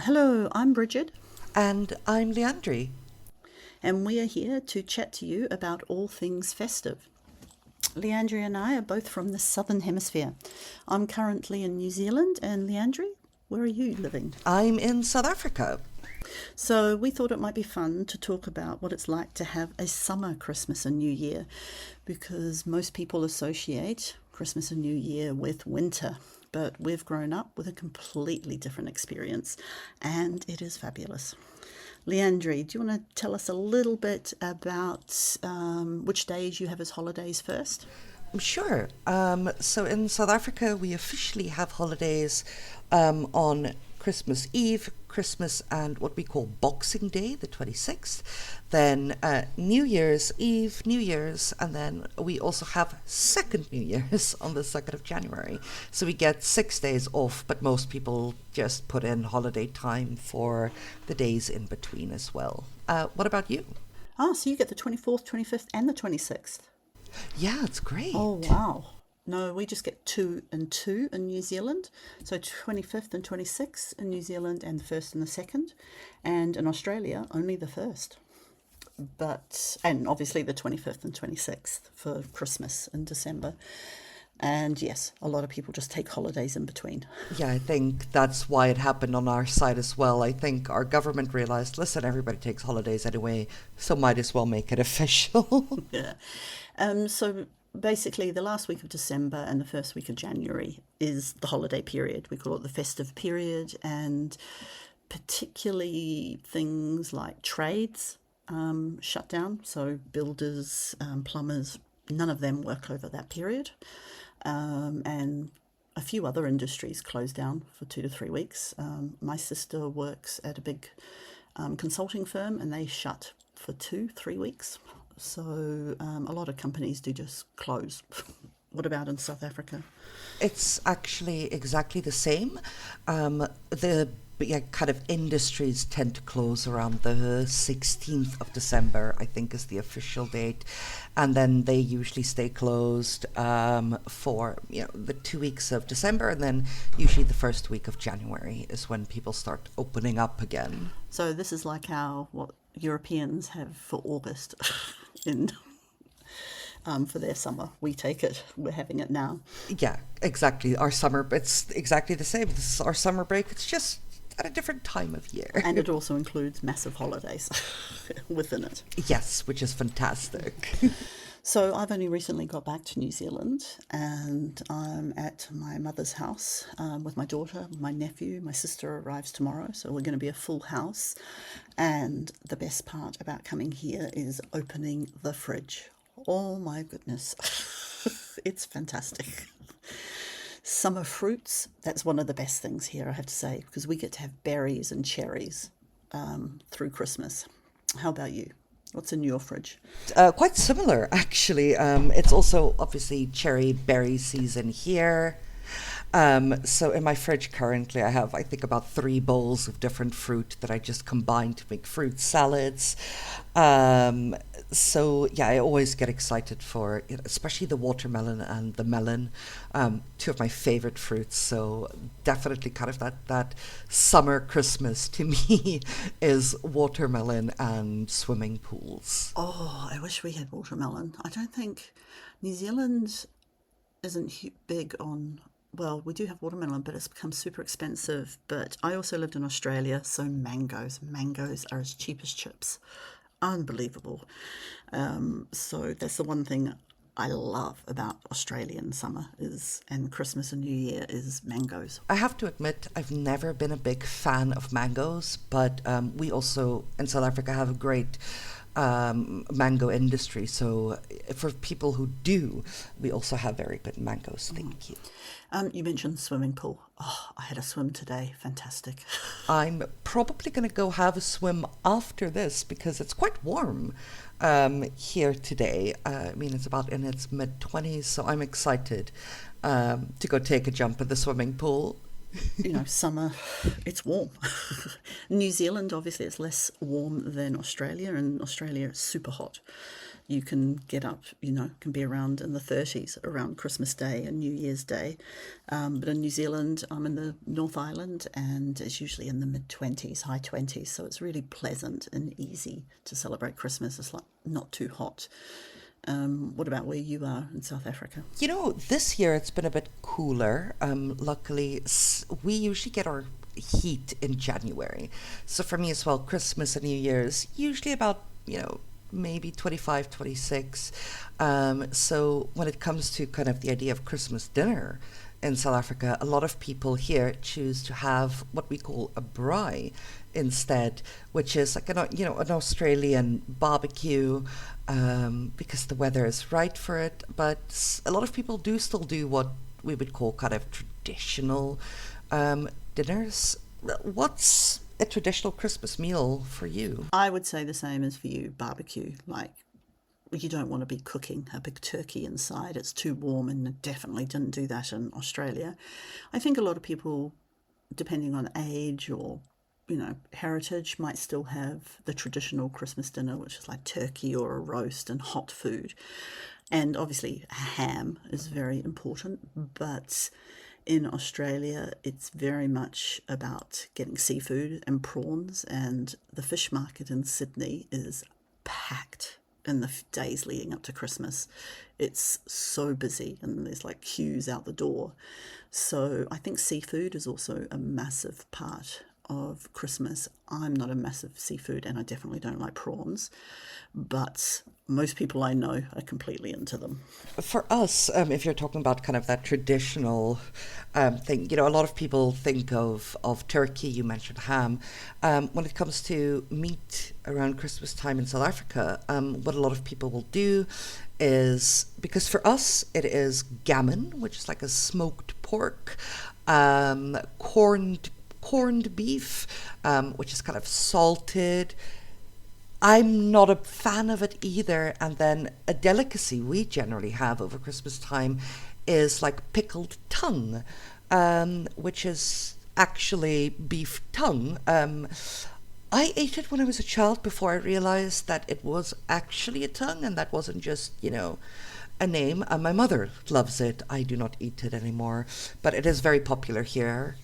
Hello, I'm Bridgid, And I'm Leandri. and we are here to chat to you about all things festive. Leandri and I are both from the Southern Hemisphere. I'm currently in New Zealand, and Leandri, where are you living? I'm in South Africa. So, we thought it might be fun to talk about what it's like to have a summer Christmas and New Year, because most people associate Christmas and New Year with winter. But we've grown up with a completely different experience, and it is fabulous. Leandri, do you want to tell us a little bit about which days you have as holidays first? Sure. So in South Africa, we officially have holidays on Christmas Eve, Christmas, and what we call Boxing Day, the 26th. Then New Year's Eve, New Year's, and then we also have second New Year's on the 2nd of January. So we get 6 days off, but most people just put in holiday time for the days in between as well. What about you? Ah, so you get the 24th, 25th, and the 26th. Yeah, it's Oh, great. wow. No, we just get two and two in New Zealand. So 25th and 26th in New Zealand, and the 1st and the 2nd. And in Australia, only the 1st. And obviously the 25th and 26th for Christmas in December. And yes, a lot of people just take holidays in between. Yeah, I think that's why it happened on our side as well. I think our government realized, listen, everybody takes holidays anyway, so might as well make it official. Yeah. So basically, the last week of December and the first week of January is the holiday period. We call it the festive period, and particularly things like trades shut down. So builders, plumbers, none of them work over that period, and a few other industries close down for 2 to 3 weeks. My sister works at a big consulting firm, and they shut for 2, 3 weeks. So a lot of companies do just close. What about in South Africa? It's actually exactly the same. The yeah, kind of industries tend to close around the 16th of December, I think is the official date. And then they usually stay closed for the 2 weeks of December, and then usually the first week of January is when people start opening up again. So this is like what Europeans have for August in for their summer. We take it. We're having it now. Yeah, exactly. Our summer, it's exactly the same. This is our summer break. It's just at a different time of year. And it also includes massive holidays within it. Yes, which is fantastic. So I've only recently got back to New Zealand, and I'm at my mother's house with my daughter, my nephew. My sister arrives tomorrow, so we're going to be a full house. And the best part about coming here is opening the fridge. Oh my goodness. It's fantastic. Summer fruits, that's one of the best things here, I have to say, because we get to have berries and cherries through Christmas. How about you? What's in your fridge? Quite similar, actually. It's also obviously cherry berry season here. So in my fridge currently, I have, I think, about 3 bowls of different fruit that I just combine to make fruit salads. So yeah, I always get excited for, especially the watermelon and the melon, two of my favorite fruits. So definitely kind of that summer Christmas to me is watermelon and swimming pools. Oh, I wish we had watermelon. I don't think New Zealand isn't big on, well, we do have watermelon, but it's become super expensive. But I also lived in Australia, so mangoes are as cheap as chips. Unbelievable. So that's the one thing I love about Australian summer and Christmas and New Year is mangoes. I have to admit, I've never been a big fan of mangoes, but we also in South Africa have a great mango industry. So for people who do, we also have very good mangoes. Thank you. You mentioned swimming pool. Oh, I had a swim today. Fantastic. I'm probably going to go have a swim after this because it's quite warm here today. I mean, it's about in its mid-20s, so I'm excited to go take a jump in the swimming pool. Summer, it's warm. New Zealand, obviously, it's less warm than Australia, and Australia it's super hot. you can get up, can be around in the 30s around Christmas Day and New Year's Day. But in New Zealand, I'm in the North Island, and it's usually in the mid-20s, high 20s. So it's really pleasant and easy to celebrate Christmas. It's like not too hot. What about where you are in South Africa? This year it's been a bit cooler. Luckily, we usually get our heat in January. So for me as well, Christmas and New Year's, usually about, maybe 25, 26. So when it comes to kind of the idea of Christmas dinner in South Africa, a lot of people here choose to have what we call a braai instead, which is like an Australian barbecue, because the weather is right for it. But a lot of people do still do what we would call kind of traditional dinners. What's a traditional Christmas meal for you? I would say the same as for you, barbecue. Like, you don't want to be cooking a big turkey inside. It's too warm, and definitely didn't do that in Australia. I think a lot of people, depending on age or, heritage, might still have the traditional Christmas dinner, which is like turkey or a roast and hot food. And obviously ham is very important, but in Australia, it's very much about getting seafood and prawns, and the fish market in Sydney is packed in the days leading up to Christmas. It's so busy, and there's like queues out the door. So I think seafood is also a massive part of Christmas. I'm not a massive seafood, and I definitely don't like prawns, but most people I know are completely into them. For us, if you're talking about kind of that traditional thing, a lot of people think of turkey. You mentioned ham. When it comes to meat around Christmas time in South Africa, what a lot of people will do is, because for us it is gammon, which is like a smoked pork, corned beef, which is kind of salted. I'm not a fan of it either. And then a delicacy we generally have over Christmas time is like pickled tongue, which is actually beef tongue. I ate it when I was a child before I realized that it was actually a tongue, and that wasn't just, a name. My mother loves it. I do not eat it anymore, but it is very popular here.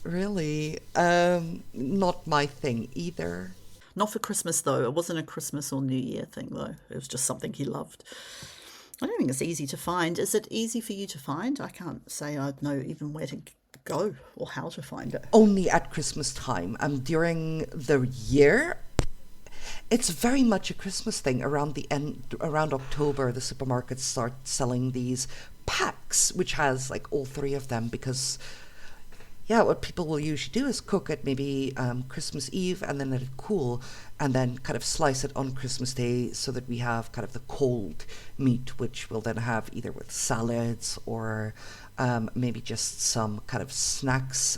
Really, not my thing either. Not for Christmas, though. It wasn't a Christmas or New Year thing, though. It was just something he loved. I don't think it's easy to find. Is it easy for you to find? I can't say I know even where to go or how to find it. Only at Christmas time. During the year, it's very much a Christmas thing. Around October, the supermarkets start selling these packs, which has like all three of them, because what people will usually do is cook it maybe Christmas Eve and then let it cool, and then kind of slice it on Christmas Day, so that we have kind of the cold meat, which we'll then have either with salads or maybe just some kind of snacks.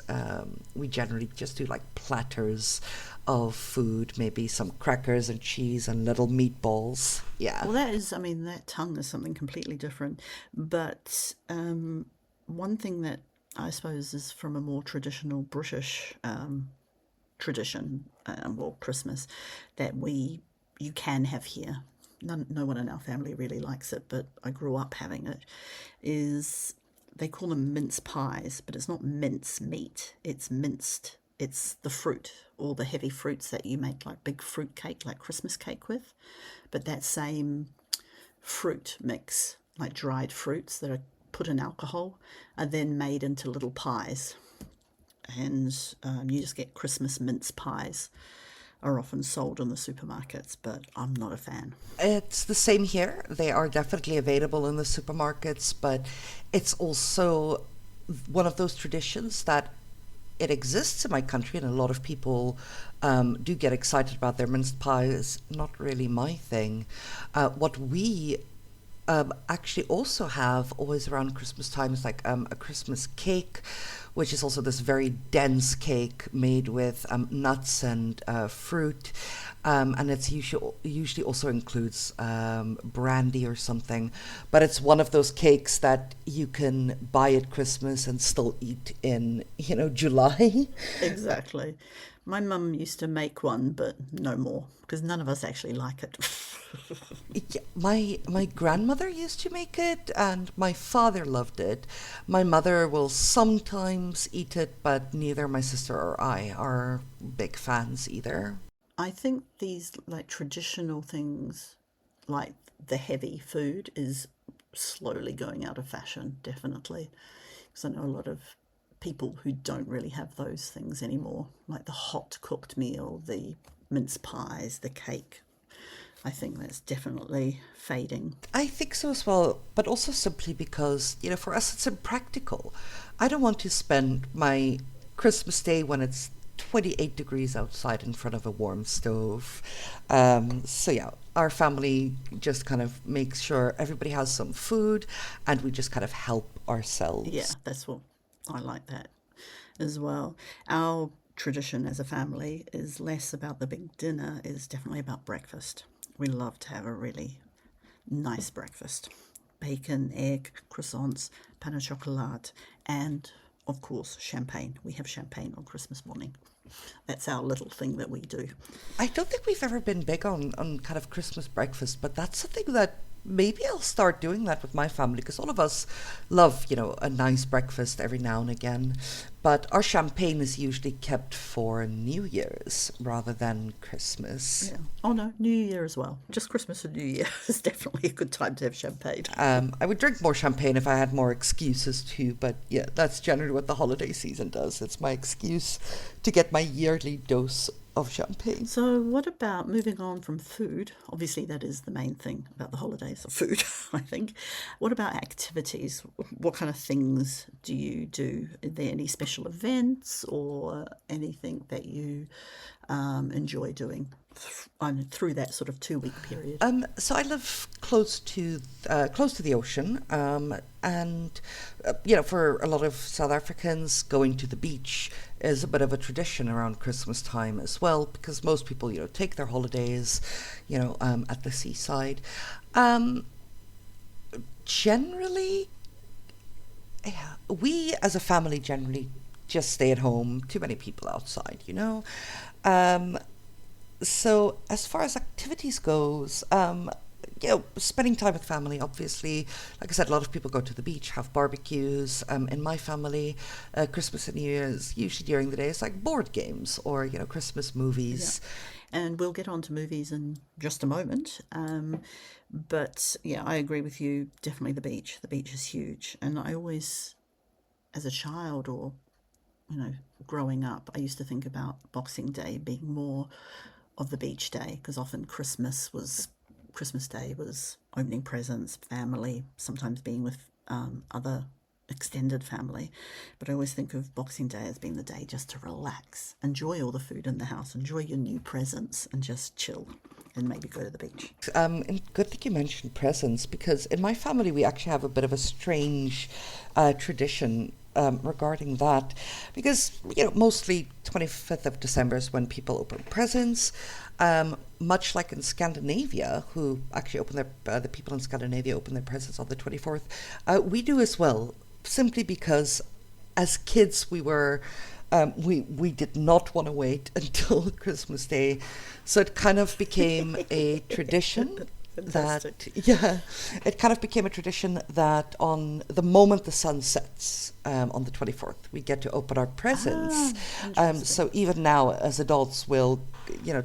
We generally just do like platters of food, maybe some crackers and cheese and little meatballs. Yeah. Well, that tongue is something completely different. But one thing that I suppose is from a more traditional British tradition, Christmas, that you can have here. No one in our family really likes it, but I grew up having it. Is they call them mince pies, but it's not mince meat. It's minced. It's the fruit, all the heavy fruits that you make like big fruit cake, like Christmas cake with. But that same fruit mix, like dried fruits that are put in alcohol, are then made into little pies, and you just get Christmas mince pies. Are often sold in the supermarkets, but I'm not a fan. It's the same here. They are definitely available in the supermarkets, but it's also one of those traditions that it exists in my country, and a lot of people do get excited about their minced pies. Not really my thing. What we actually also have always around Christmas time is like a Christmas cake, which is also this very dense cake made with nuts and fruit. and it's usually also includes brandy or something. But it's one of those cakes that you can buy at Christmas and still eat in, July. Exactly. My mum used to make one, but no more, because none of us actually like it. Yeah, my grandmother used to make it, and my father loved it. My mother will sometimes eat it, but neither my sister or I are big fans either. I think these like traditional things, like the heavy food, is slowly going out of fashion, definitely. Because I know a lot of people who don't really have those things anymore, like the hot cooked meal, the mince pies, the cake. I think that's definitely fading. I think so as well, but also simply because, for us it's impractical. I don't want to spend my Christmas day when it's 28 degrees outside in front of a warm stove. So, yeah, our family just kind of makes sure everybody has some food and we just kind of help Yeah, ourselves. that's what I like that as well. Our tradition as a family is less about the big dinner, is definitely about breakfast. We love to have a really nice breakfast. Bacon, egg, croissants, pain au chocolat, and of course champagne. We have champagne on Christmas morning. That's our little thing that we do. I don't think we've ever been big on kind of Christmas breakfast, but that's something that maybe I'll start doing that with my family because all of us love, a nice breakfast every now and again. But our champagne is usually kept for New Year's rather than Christmas. Yeah. Oh no, New Year as well. Just Christmas and New Year is definitely a good time to have champagne. I would drink more champagne if I had more excuses to, but yeah, that's generally what the holiday season does. It's my excuse to get my yearly dose of champagne. So, what about moving on from food? Obviously, that is the main thing about the holidays, food, I think. What about activities? What kind of things do you do? Are there any special events or anything that you enjoy doing through that sort of 2 week period? So I live close to the ocean, and for a lot of South Africans, going to the beach is a bit of a tradition around Christmas time as well, because most people, take their holidays, at the seaside. Um, Generally, yeah, we as a family generally just stay at home. Too many people outside. Um, so as far as activities goes, spending time with family, obviously. Like I said, a lot of people go to the beach, have barbecues. In my family, Christmas and New Year's, usually during the day, it's like board games or, Christmas Yeah. movies. And we'll get on to movies in just a moment. But yeah, I agree with you. Definitely the beach. The beach is huge. And I always, as a child or you know, growing up, I used to think about Boxing Day being more of the beach day because often Christmas Day was opening presents, family, sometimes being with other extended family. But I always think of Boxing Day as being the day just to relax, enjoy all the food in the house, enjoy your new presents, and just chill and maybe go to the beach. And good that you mentioned presents because in my family we actually have a bit of a strange tradition regarding that because mostly 25th of December is when people open presents. Much like in Scandinavia, who actually the people in Scandinavia open their presents on the 24th, we do as well, simply because as kids we did not want to wait until Christmas Day, so it kind of became a tradition Fantastic. it kind of became a tradition that on the moment the sun sets on the 24th, we get to open our presents. So even now, as adults, we'll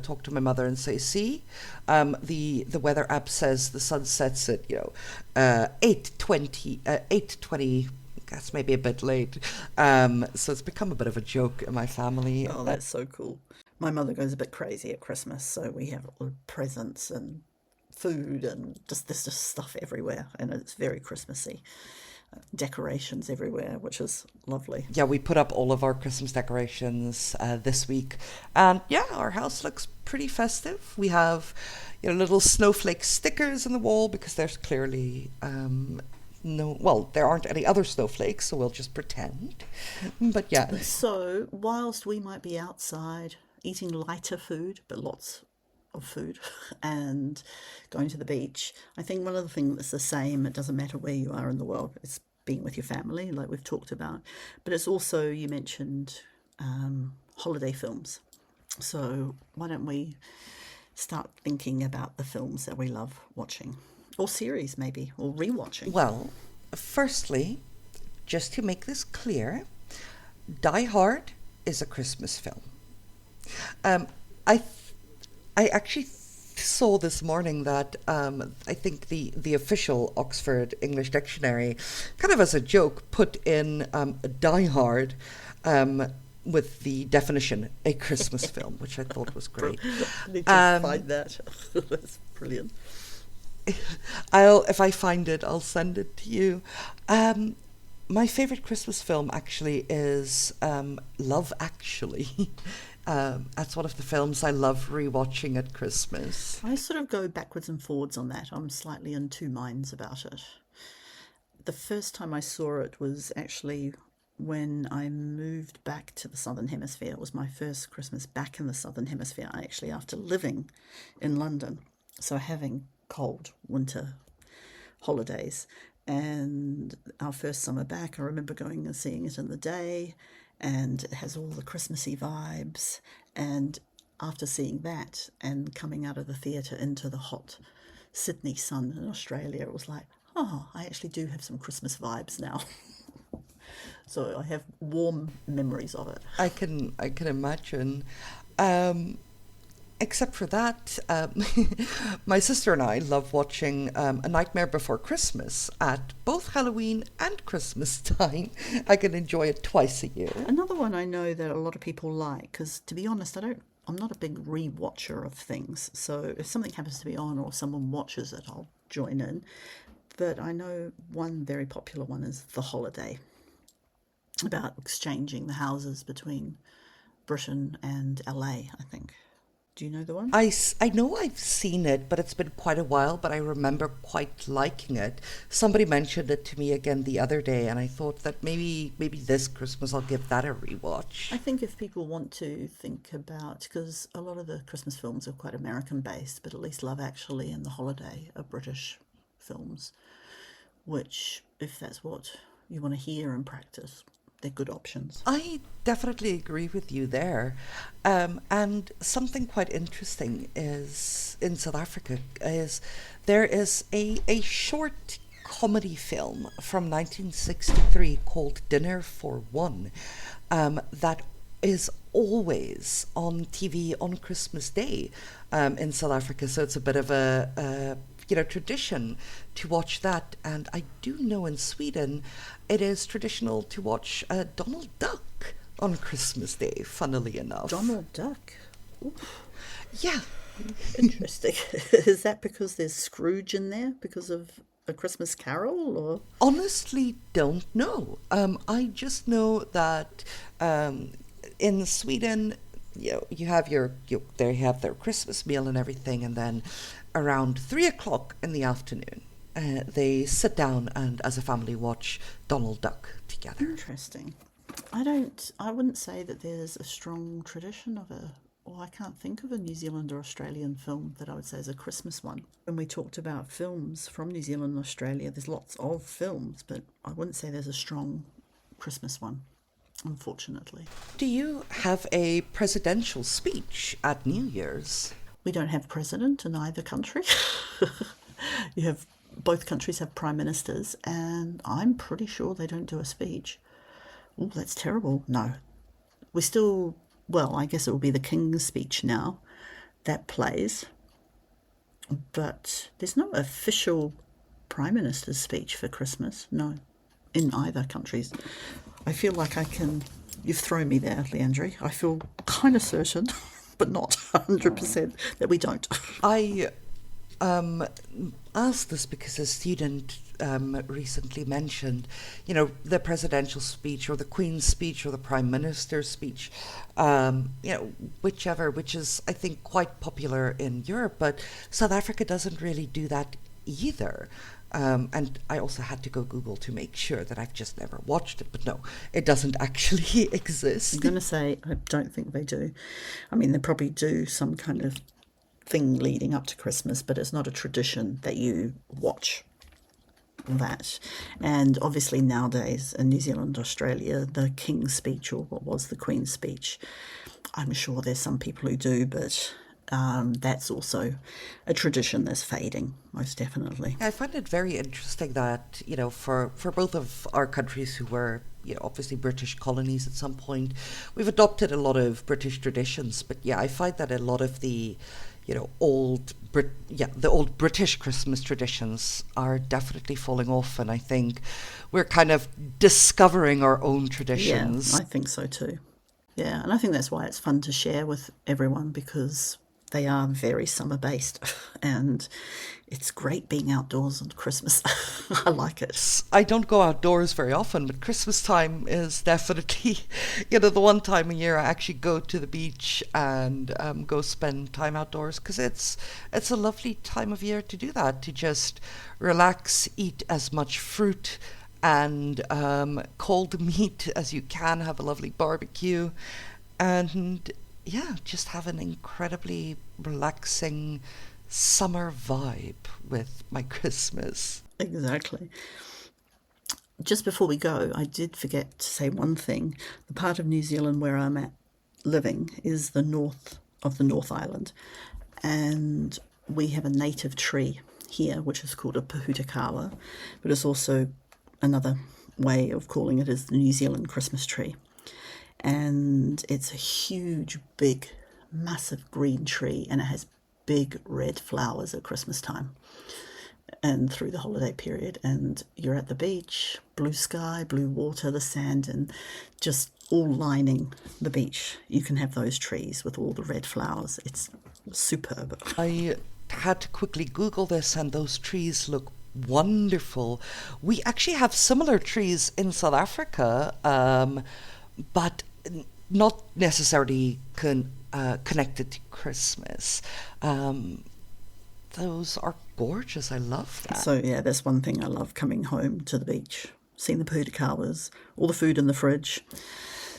talk to my mother and say, "See, the weather app says the sun sets at 8:20, 8:20." That's maybe a bit late. So it's become a bit of a joke in my family. Oh, that's so cool. My mother goes a bit crazy at Christmas, so we have all the presents and food and just there's just stuff everywhere, and it's very Christmassy. Decorations everywhere, which is lovely. Yeah, we put up all of our Christmas decorations this week, and yeah, our house looks pretty festive. We have little snowflake stickers on the wall because there's clearly there aren't any other snowflakes, so we'll just pretend. But yeah. So, whilst we might be outside eating lighter food, but lots of food and going to the beach. I think one of the things that's the same, it doesn't matter where you are in the world, it's being with your family, like we've talked about. But it's also, you mentioned holiday films. So why don't we start thinking about the films that we love watching, or series maybe, or rewatching? Well, firstly, just to make this clear, Die Hard is a Christmas film. Um, I actually saw this morning that I think the official Oxford English Dictionary, kind of as a joke, put in Die Hard with the definition a Christmas film, which I thought was great. I need to find that. That's brilliant. If I find it, I'll send it to you. My favorite Christmas film actually is Love Actually. That's one of the films I love rewatching at Christmas. I sort of go backwards and forwards on that. I'm slightly in two minds about it. The first time I saw it was actually when I moved back to the Southern Hemisphere. It was my first Christmas back in the Southern Hemisphere, actually, after living in London. So having cold winter holidays. And our first summer back, I remember going and seeing it in the day, and it has all the Christmassy vibes. And after seeing that and coming out of the theatre into the hot Sydney sun in Australia, it was like, oh, I actually do have some Christmas vibes now. So I have warm memories of it. I can imagine. Except for that, my sister and I love watching A Nightmare Before Christmas at both Halloween and Christmas time. I can enjoy it twice a year. Another one I know that a lot of people like, because to be honest, I'm not a big re-watcher of things. So if something happens to be on or someone watches it, I'll join in. But I know one very popular one is The Holiday, about exchanging the houses between Britain and LA, I think. Do you know the one? I know I've seen it, but it's been quite a while, but I remember quite liking it. Somebody mentioned it to me again the other day, and I thought that maybe this Christmas I'll give that a rewatch. I think if people want to think about, because a lot of the Christmas films are quite American-based, but at least Love Actually and The Holiday are British films, which, if that's what you want to hear and practice, they're good options. I definitely agree with you there. And something quite interesting is in South Africa is there is a short comedy film from 1963 called Dinner for One that is always on TV on Christmas Day in South Africa. So it's a bit of a tradition to watch that. And I do know in Sweden it is traditional to watch Donald Duck on Christmas Day, funnily enough. Donald Duck? Oof. Yeah. Interesting. Is that because there's Scrooge in there because of A Christmas Carol, or? Honestly, don't know. I just know that in Sweden, you have they have their Christmas meal and everything, and then around 3:00 in the afternoon, they sit down and, as a family, watch Donald Duck together. Interesting. I wouldn't say that there's a strong tradition of I can't think of a New Zealand or Australian film that I would say is a Christmas one. When we talked about films from New Zealand and Australia, there's lots of films, but I wouldn't say there's a strong Christmas one, unfortunately. Do you have a presidential speech at New Year's? We don't have president in either country. Both countries have prime ministers, and I'm pretty sure they don't do a speech. Oh, that's terrible. No. I guess it will be the King's speech now that plays. But there's no official prime minister's speech for Christmas. No, in either countries. I feel like you've thrown me there, Leandri. I feel kind of certain, but not 100% that we don't. I asked this because a student recently mentioned, the presidential speech or the Queen's speech or the Prime Minister's speech, whichever, which is, I think, quite popular in Europe, but South Africa doesn't really do that either. And I also had to go Google to make sure that I've just never watched it, but no, it doesn't actually exist. I'm going to say I don't think they do. I mean, they probably do some kind of thing leading up to Christmas, but it's not a tradition that you watch that. And obviously nowadays in New Zealand, Australia, the King's Speech, or what was the Queen's Speech, I'm sure there's some people who do, but that's also a tradition that's fading, most definitely. I find it very interesting that, for both of our countries who were, obviously British colonies at some point, we've adopted a lot of British traditions. But yeah, I find that a lot of the, the old British Christmas traditions are definitely falling off. And I think we're kind of discovering our own traditions. Yeah, I think so too. Yeah, and I think that's why it's fun to share with everyone, because they are very summer based and it's great being outdoors on Christmas. I like it. I don't go outdoors very often, but Christmas time is definitely, the one time a year I actually go to the beach and go spend time outdoors, because it's a lovely time of year to do that, to just relax, eat as much fruit and cold meat as you can, have a lovely barbecue, and just have an incredibly relaxing summer vibe with my Christmas. Exactly. Just before we go, I did forget to say one thing. The part of New Zealand where I'm at living is the north of the North Island, and we have a native tree here which is called a pahutakawa, but it's also another way of calling it is the New Zealand Christmas tree. And it's a huge, big, massive green tree, and it has big red flowers at Christmas time and through the holiday period. And you're at the beach, blue sky, blue water, the sand, and just all lining the beach. You can have those trees with all the red flowers. It's superb. I had to quickly Google this, and those trees look wonderful. We actually have similar trees in South Africa, but not necessarily connected to Christmas. Those are gorgeous. I love that. So yeah, that's one thing I love, coming home to the beach, seeing the pahutakawas, all the food in the fridge.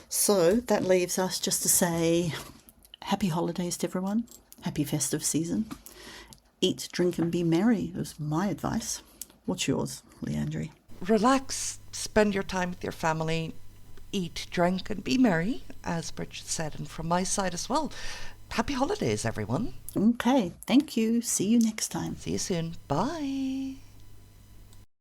So that leaves us just to say happy holidays to everyone, happy festive season. Eat, drink and be merry is my advice. What's yours, Leandri? Relax, spend your time with your family, eat, drink and be merry, as Bridgid said, and from my side as well. Happy holidays, everyone. Okay, thank you. See you next time. See you soon. Bye.